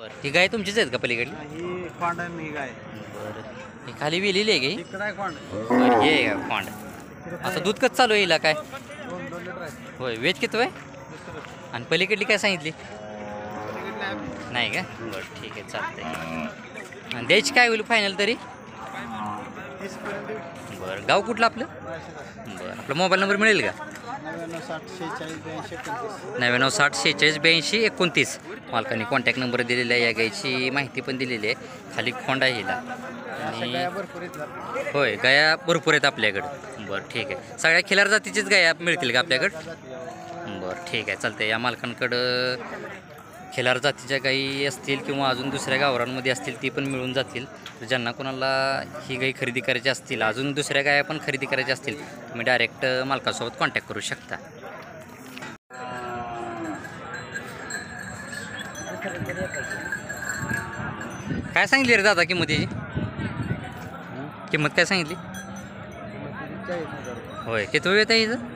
बरं ती गाय तुमचीच आहेत का पलीकडली? ही खोंड आहे, ही गाय. बरं ही खाली वेलेली आहे का? इकडं आहे खोंड. बरं हे आहे का खोंड? आता दूध कसं चालू आहे हिला काय? 2 लिटर आहे. होय वेच किती आहे? आणि पलीकडली काय सांगितली? पलीकडली आहे. नाही का? बरं ठीक आहे चालतंय. आणि द्यायची काय होईल फायनल तरी? 30 पर्यंत. बरं गाव कुठलं आपलं? बरं आपला मोबाईल नंबर मिळेल का? 99 60 46 82 29. 99 60 46 82 29. मालकाने कॉन्टॅक्ट नंबर दिलेला आहे, या गायची माहिती पण दिलेली आहे. खाली खोंड आहे हिला आणि भरपूर आहेत. होय गाया भरपूर आहेत आपल्याकडं. बरं ठीक आहे. सगळ्या खिलार जातीचीच गाया मिळतील का आपल्याकडं? बरं ठीक आहे चालतंय. या मालकांकडं खिलार जातीच्या गायी असतील किंवा अजून दुसऱ्या गावरांमध्ये असतील ती पण मिळून जातील. तर ज्यांना कोणाला ही गाई खरेदी करायची असतील, अजून दुसऱ्या गाया पण खरेदी करायच्या असतील, तुम्ही डायरेक्ट मालकासोबत कॉन्टॅक्ट करू शकता. काय सांगितली रे दादा किंमत याची? किंमत काय सांगितली? होय किती वेळ आहे हिचं?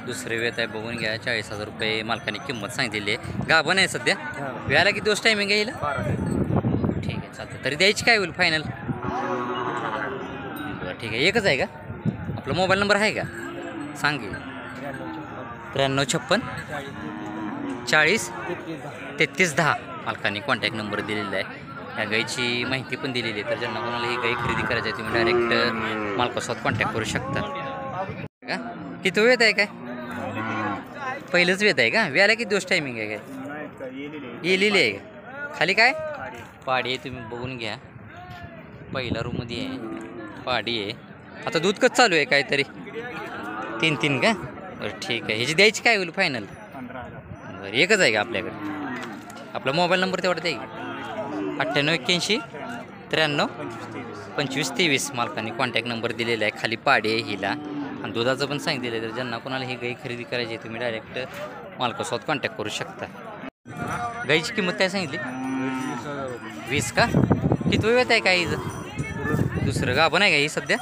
दुसरे वेळ आहे, बघून घ्या. 40,000 रुपये मालकाने किंमत सांगितलेली आहे. गाभण आहे सध्या. वेळाला किती दिवस टायमिंग आहे हिला? ठीक आहे चालतं. तरी द्यायची काय होईल फायनल? बरं ठीक आहे. एकच आहे का? आपला मोबाईल नंबर आहे का? सांग की. 93 56 40 33 10 मालकाने कॉन्टॅक्ट नंबर दिलेला आहे. या गाईची माहिती पण दिलेली आहे. तर ज्यांना कोणाला ही गाई खरेदी करायची आहे तुम्ही डायरेक्ट मालकासोबत कॉन्टॅक्ट करू शकता का? किती वेळ आहे काय? पहिलंच वेळ आहे का? वेळाला किती दिवस टायमिंग आहे काय? येलेली आहे का? खाली काय पाडी आहे, तुम्ही बघून घ्या. पहिला रूममध्ये आहे, पाडी आहे. आता दूध कसं चालू आहे काहीतरी 3 का? बरं ठीक आहे. ह्याची द्यायची काय होईल फायनल? 15,000. बरं एकच आहे का आपल्याकडे? आपला मोबाईल नंबर तेवढा आहे की? 98 81 93 25 23 मालकाने कॉन्टॅक्ट नंबर दिलेला आहे. खाली पाडी आहे हिला आणि दुधाचं पण सांगितलेलं आहे. तर ज्यांना कोणाला ही गाई खरेदी करायची आहे तुम्ही डायरेक्ट मालकासोबत कॉन्टॅक्ट करू शकता. गाईची किंमत काय सांगितली? 20 का? किती वेळ आहे काय हिचं? दुसरं गाभण आहे का ही सध्या?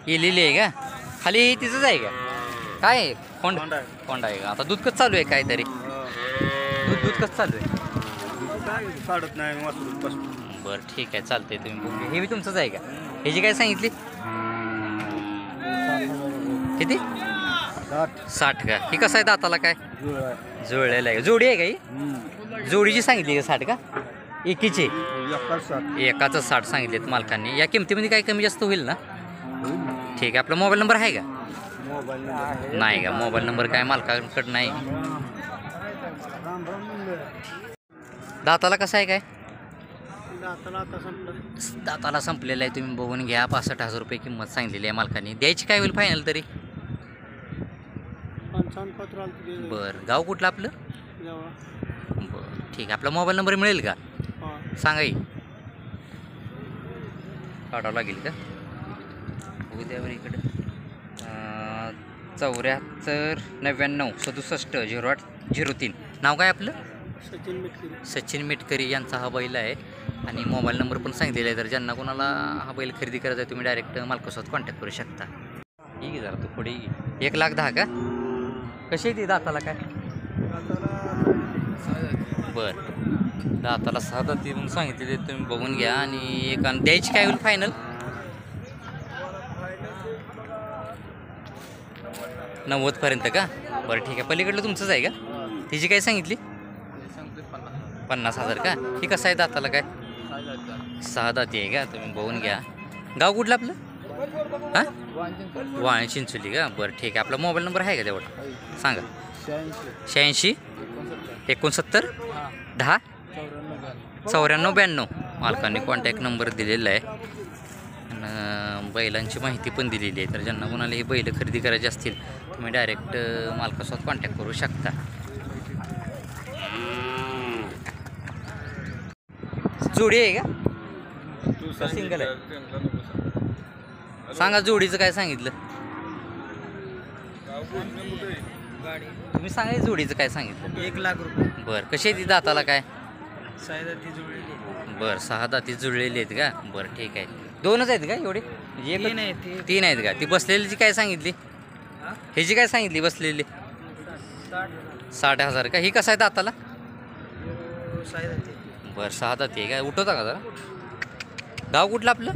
येलेली आहे का? खाली ही तिचंच आहे का? काय आहे? खोंड आहे का? आता दूध कसं चालू आहे काहीतरी? दूध कसं चालू आहे? बरं ठीक आहे चालतंय. तुम्ही बघू. हे बी तुमचंच आहे का? ह्याची काय सांगितली? किती? 60 का? ही कसं आहे दाताला काय? जुळलेलं आहे. जोडी आहे का ही? जोडीची सांगितली का 60 का? एकीची? एकाचं 60 सांगितलेत मालकांनी. या किमतीमध्ये काय कमी जास्त होईल ना? ठीक आहे. आपला मोबाईल नंबर आहे का? नाही का? मोबाईल नंबर काय मालकांकडं नाही. दाताला कसं आहे काय? दाताला संपलेलं आहे. तुम्ही बघून घ्या. 65,000 रुपये किंमत सांगितलेली आहे मालकाने. द्यायची काय होईल फायनल तरी? बरं गाव कुठलं आपलं? बरं ठीक आहे. आपला मोबाईल नंबर मिळेल का? सांगा की. काढावं लागेल का? उद्यावर इकडे 74 99 67 08 03. नाव काय आपलं? सचिन मिटकरी यांचा हा बैल आहे आणि मोबाईल नंबर पण सांगितलेला आहे. तर ज्यांना कोणाला हा बैल खरेदी करायचा आहे तुम्ही डायरेक्ट मालकासोबत कॉन्टॅक्ट करू शकता. ठीक आहे. जरा तू पुढे 1,10,000 का? कशी आहे ती दाताला काय? बरं दाताला 6 दाती म्हणून सांगितलेले तुम्ही बघून घ्या. आणि द्यायची काय होईल फायनल? 90 पर्यंत का? बरं ठीक आहे. पलीकडलं तुमचंच आहे का? तिची काय सांगितली? 50,000 का? ही कसं आहे दाताला काय? 6 दाती आहे का? तुम्ही बघून घ्या. गाव कुठलं आपलं? हां वाणी चिंचोली का? बरं ठीक आहे. आपला मोबाईल नंबर आहे का तेवढा? सांगा. 86 69 10 94 92 मालकांनी कॉन्टॅक्ट नंबर दिलेला आहे आणि बैलांची माहिती पण दिलेली आहे. तर ज्यांना कोणाला ही बैल खरेदी करायची असतील तुम्ही डायरेक्ट मालकासोबत कॉन्टॅक्ट करू शकता. जोडी आहे का? सिंगल आहे? सांगा जोडीचं काय सांगितलं? तुम्ही सांगा जोडीचं काय सांगितलं? 1,00,000 रुपये. बरं कशी आहे ती दाताला काय? 6 दाती जुळलेली. बरं 6 दाती जुळलेली आहेत का? बरं ठीक आहे. 2च आहेत का एवढे? म्हणजे 3 आहेत का? ती बसलेलीची काय सांगितली? ह्याची काय सांगितली बसलेली? 60,000 का? ही कसं आहे दाताला? तो साई जाते बरं 6 दाती आहे काय उठवता का जरा गाव कुठलं आपलं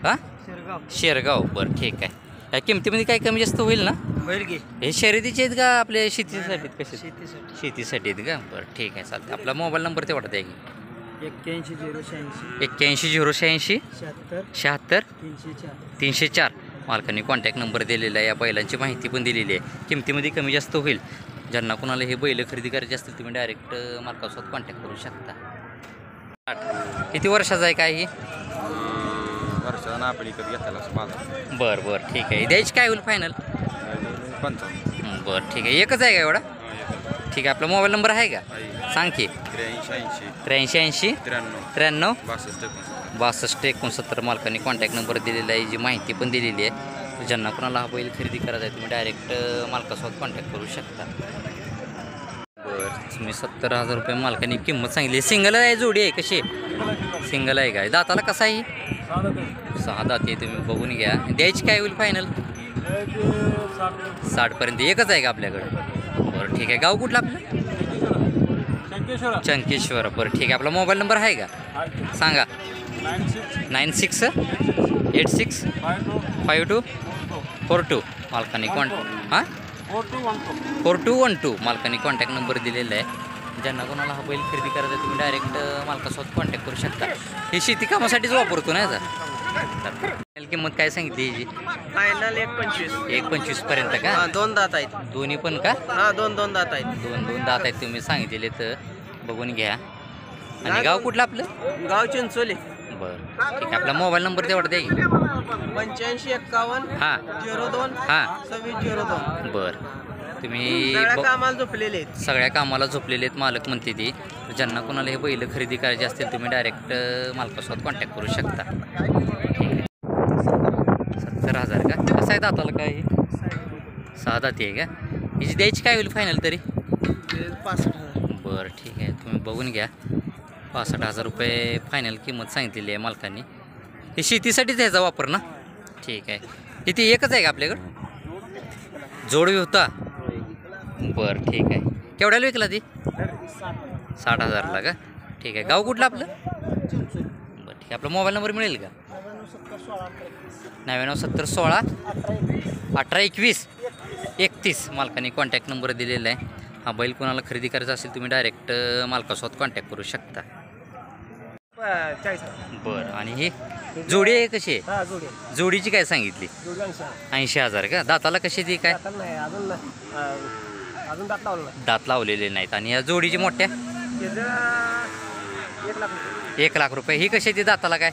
हां शिरगाव शेरगाव बरं ठीक आहे काय किमतीमध्ये काय कमी जास्त होईल ना बैल घे हे शर्यतीचे आहेत का आपल्या शेतीसाठी आहेत कसे शेतीसाठी शेतीसाठी आहेत का बरं ठीक आहे चालतं आपला मोबाईल नंबर ते वाटत आहे की 81 086 81 086 76 76 304 304 मालकांनी कॉन्टॅक्ट नंबर दिलेला आहे या बैलांची माहिती पण दिलेली आहे किमतीमध्ये कमी जास्त होईल ज्यांना कोणाला हे बैल खरेदी करायचे असतील तुम्ही डायरेक्ट मालकासोबत कॉन्टॅक्ट करू शकता किती वर्षाचा आहे काय ही वर्षाला आपण इकत घेतला माझा बरं बरं ठीक आहे द्यायची काय होईल फायनल 55 बरं ठीक आहे एकच आहे का एवढा ठीक आहे आपला मोबाईल नंबर आहे का सांग की 83 80 83 93 83 62 62 69 मालकांनी कॉन्टॅक्ट नंबर दिलेला आहे जी माहिती पण दिलेली आहे ज्यांना कोणाला हा बैल खरेदी करायचा आहे तुम्ही डायरेक्ट मालकासोबत कॉन्टॅक्ट करू शकता बरं तुम्ही 70,000 रुपये मालकांनी किंमत सांगितली सिंगल आहे जोडी आहे कशी सिंगल आहे काय दाताला कसा आहे 6 दाती तुम्ही बघून घ्या द्यायची काय होईल फायनल 60पर्यंत एकच आहे का आपल्याकडं बरं ठीक आहे गाव कुठलं आपलं चंकेश्वर बरं ठीक आहे आपला मोबाईल नंबर आहे का सांगा 96 86 52 42 मालकांनी हां 4212 मालकांनी कॉन्टॅक्ट नंबर दिलेला आहे ज्यांना कोणाला हा बैल खरेदी करायचा तुम्ही डायरेक्ट मालकासोबत कॉन्टॅक्ट करू शकता हे शेती कामासाठीच वापरतो ना याचा किंमत काय सांगितली याची फायनल 125 1.25 पर्यंत का दोन दात आहेत दोन्ही पण का हा दोन दात आहेत दोन दात आहेत तुम्ही सांगितलेले तर बघून घ्या आणि गाव कुठलं आपलं गाव चिंचोली बरं ठीक आहे आपला मोबाईल नंबर तेवढा द्या की 85 51 हां 02 हां 2602 बरं तुम्ही सगळ्या कामाला झोपलेले आहेत सगळ्या कामाला झोपलेले आहेत मालक म्हणते ती ज्यांना कोणाला हे बैल खरेदी करायचे असतील तुम्ही डायरेक्ट मालकासोबत कॉन्टॅक्ट करू शकता ठीक आहे 70,000 का कसं आहे दाताला काय 6 दाती आहे का हिची द्यायची काय होईल फायनल तरी 65,000 बरं ठीक आहे तुम्ही बघून घ्या 65,000 रुपये फायनल किंमत सांगितलेली आहे मालकांनी हे शेतीसाठीच ह्याचा वापर ना ठीक आहे किती एकच आहे का आपल्याकडं जोडवी होता बरं ठीक आहे केवढ्याला विकला ती 60,000ला का ठीक आहे गाव कुठलं आपलं बरं ठीक आहे आपला मोबाईल नंबर मिळेल का 99 70 16 18 21 31 मालकांनी कॉन्टॅक्ट नंबर दिलेला आहे हा बैल कोणाला खरेदी करायचा असेल तुम्ही डायरेक्ट मालकासोबत कॉन्टॅक्ट करू शकता बरं आणि ही जोडी आहे कशी आहे जोडीची काय सांगितली 80,000 का दाताला कशी ती काय दात लावलेले नाहीत आणि या जोडीची मोठ्या 1 लाख रुपये ही कशी ती दाताला काय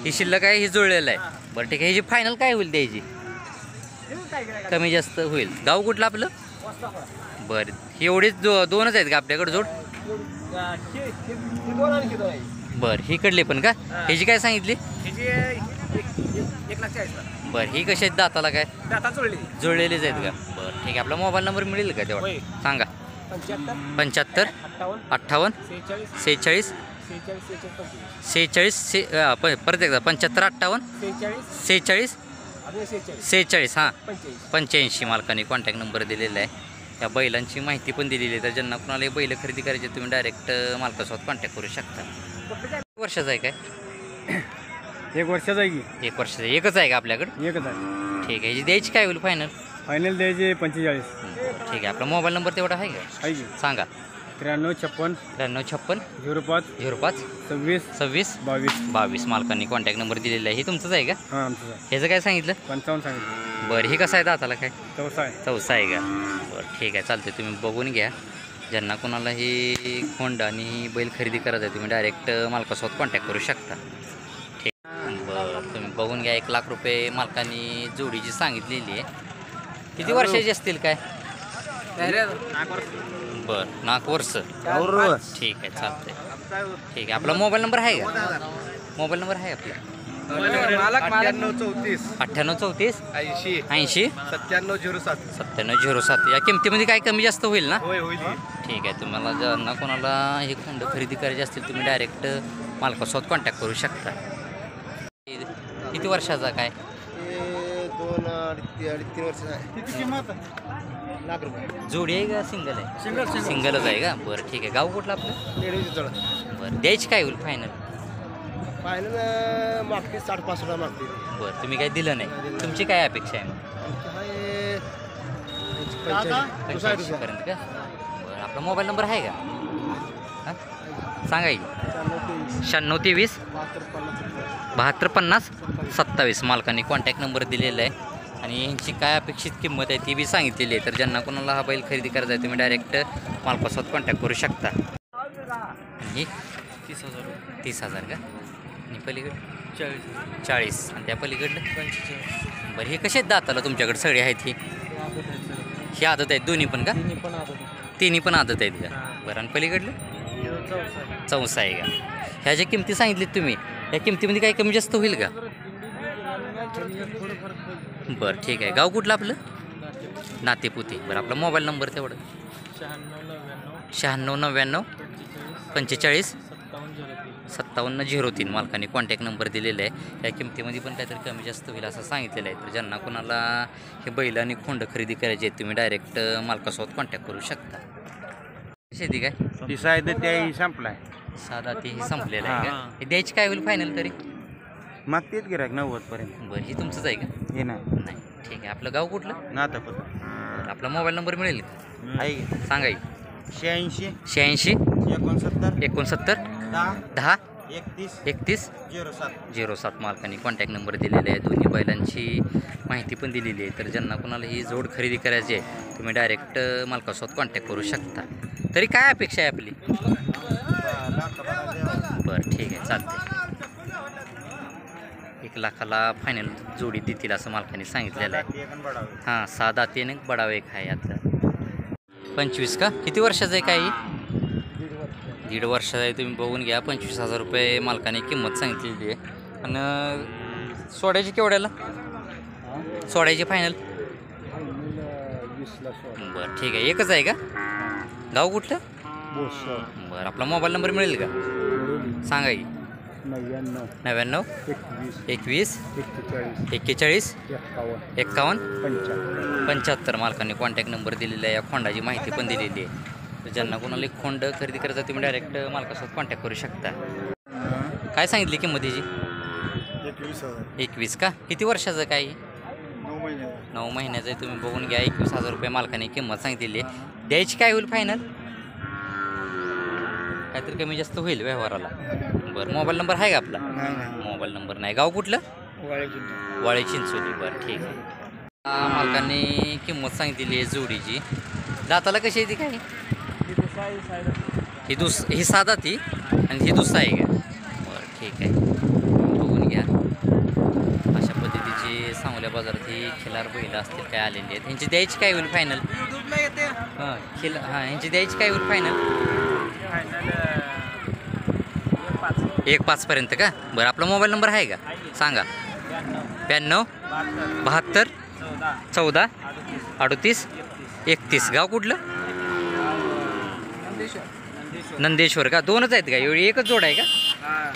ही शिल्लक आहे ही जुळलेलं आहे बरं ठीक आहे ह्याची फायनल काय होईल द्यायची कमी जास्त होईल गाव कुठलं आपलं बरं ही एवढीच दोनच आहेत का आपल्याकडे जोड बरं ही कडली पण का ह्याची काय सांगितली 1,40,000 बरं ही कशी आहेत दाताला काय जुळलेलीच आहेत का बरं ठीक आहे आपला मोबाईल नंबर मिळेल का तेवढा सांगा 75 58 46 46 परत एकदा 75 58 46 हां 85 मालकाने कॉन्टॅक्ट नंबर दिलेला आहे या बैलांची माहिती पण दिलेली आहे तर ज्यांना कुणाला बैल खरेदी करायचे तुम्ही डायरेक्ट मालकासोबत कॉन्टॅक्ट करू शकता वर्षाचा आहे काय 1 वर्षाचा आहे की 1 वर्षाचा एकच आहे का आपल्याकडं एकच आहे ठीक आहे द्यायची काय होईल फायनल द्यायचे 45 ठीक आहे आपला मोबाईल नंबर तेवढा आहे का आहे की सांगा 93 56 93 56 05 05 26 26 22 22 मालकांनी कॉन्टॅक्ट नंबर दिलेला आहे हे तुमचंच आहे का हां आमचं आहे ह्याचं काय सांगितलं 55 सांगितलं बरं ही कसं आहे दाताला काय चौसा आहे चौसा आहे का बरं ठीक आहे चालते तुम्ही बघून घ्या ज्यांना कोणाला ही खोंड आणि बैल खरेदी करायचं आहे तुम्ही डायरेक्ट मालकासोबत कॉन्टॅक्ट करू शकता ठीक बरं तुम्ही बघून घ्या 1 लाख रुपये मालकांनी जोडीची सांगितलेली आहे किती वर्षाची असतील काय बरं 9 वर्ष ठीक आहे चालतंय ठीक आहे आपला मोबाईल नंबर आहे का मोबाईल नंबर आहे आपला 98 34 80 9707 या किमतीमध्ये काय कमी जास्त होईल ना ठीक आहे तुम्हाला ज्यांना कोणाला हे खंड खरेदी करायचे असतील तुम्ही डायरेक्ट मालकासोबत कॉन्टॅक्ट करू शकता किती वर्षाचा काय 2 अडीच 3 वर्ष लाख रुपये जोडी आहे का सिंगल आहे? सिंगलच आहे का? बरं ठीक आहे. गाव कुठलं आपलं? लेडीज जवळ बरं द्यायची काय होईल फायनल? फायनल मागते 60-65 मागते. बरं तुम्ही काय दिलं नाही. तुमची काय अपेक्षा आहे मग? आमची 85 पर्यंत का? बरं आपला मोबाईल नंबर आहे का? हां सांगा येईल. 9623 7250 27 मालकांनी कॉन्टॅक्ट नंबर दिलेला आहे आणि यांची काय अपेक्षित किंमत आहे ती बी सांगितलेली आहे. तर ज्यांना कोणाला हा बैल खरेदी करायचा आहे तुम्ही डायरेक्ट मालकासोबत कॉन्टॅक्ट करू शकता. आणि 30,000 का? आणि पलीकडे 40 आणि त्या पलीकडलं 45. बरं हे कसे आहेत दाताला तुमच्याकडे सगळे आहेत ही आदत आहेत दोन्ही पण का? तिन्ही पण आदत आहेत का? बरं आणि पलीकडलं 64 आहे का? ह्या ज्या किमती सांगितलीत तुम्ही या किमतीमध्ये काही कमी जास्त होईल का? बरं ठीक आहे. गाव कुठलं आपलं? नातेपुते. बरं आपला मोबाईल नंबर तेवढं 9699 45 5703 मालकाने कॉन्टॅक्ट नंबर दिलेला आहे. या किमतीमध्ये पण काहीतरी कमी जास्त होईल असं सांगितलेलं आहे. तर ज्यांना कोणाला हे बैल आणि खोंड खरेदी करायचे आहेत तुम्ही डायरेक्ट मालकासोबत कॉन्टॅक्ट करू शकता. शेती काय तिसा आहे तर त्याही संपलाय. साधा ते संपलेलं आहे का? हे द्यायची काय होईल फायनल तरी? मागतेच गिरायक 90 पर्यंत. बरं हे तुमचंच आहे का? हे नाही नाही ठीक आहे. आपलं गाव कुठलं? नातापत बरं आपला मोबाईल नंबर मिळेल का? आहे सांगा येईल. 86 86 69 69 10 10 31 31 07. 07 मालकांनी कॉन्टॅक्ट नंबर दिलेले आहे. दोन्ही बैलांची माहिती पण दिलेली आहे. तर ज्यांना कोणाला ही जोड खरेदी करायची आहे तुम्ही डायरेक्ट मालकासोबत कॉन्टॅक्ट करू शकता. तरी काय अपेक्षा आहे आपली? बरं ठीक आहे चालते. 1 लाखाला फायनल जोडी देतील असं मालकाने सांगितलेलं आहे. हां 6 दातेने बडावे एक आहे आता. 25 का? किती वर्षाचं आहे काही? 1.5 वर्षाचं आहे. तुम्ही बघून घ्या. 25,000 रुपये मालकाने किंमत सांगितलेली आहे. आणि सोड्याची केवढ्याला? सोड्याची फायनल? बरं ठीक आहे. एकच आहे का? गाव कुठलं? बरं आपला मोबाईल नंबर मिळेल का? सांगा की. 99 21 41 51 75 मालकांनी कॉन्टॅक्ट नंबर दिलेला आहे. या खोंडाची माहिती पण दिलेली आहे. तर ज्यांना कोणाला एक खोंड खरेदी करायचं तुम्ही डायरेक्ट मालकासोबत कॉन्टॅक्ट करू शकता. काय सांगितली किंमत त्याची? 21 का? किती वर्षाचं काय? 9 महिन्याचं आहे. तुम्ही बघून घ्या. 21,000 रुपये मालकाने किंमत सांगितलेली आहे. द्यायची काय होईल फायनल? काहीतरी कमी जास्त होईल व्यवहाराला. बरं मोबाईल नंबर आहे का आपला? मोबाईल नंबर नाही. गाव कुठलं? वाळे चिंचोली. बरं ठीक आहे. मालकांनी किंमत सांगितलेली आहे जोडीची. दाताला कशी आहे ती काय? ही साधा ती आणि ही दुसरा आहे का? बरं ठीक आहे. बघून घ्या. अशा पद्धतीची सांगोल्या बाजारात ही खिलार बैल असतील काय आलेली आहेत. ह्यांची द्यायची काय होईल फायनल? ह्यांची द्यायची काय होईल फायनल? 1.5 पर्यंत का? बरं आपला मोबाईल नंबर आहे का? सांगा. 92 72 14 38 31. गाव कुठलं? नंदेश्वर का? 2च आहेत का? एवढी एकच जोड आहे का?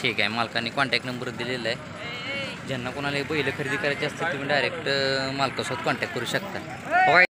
ठीक आहे. मालकाने कॉन्टॅक्ट नंबर दिलेला आहे. ज्यांना कोणाला बैल खरेदी करायची असते तुम्ही डायरेक्ट मालकासोबत कॉन्टॅक्ट करू शकता.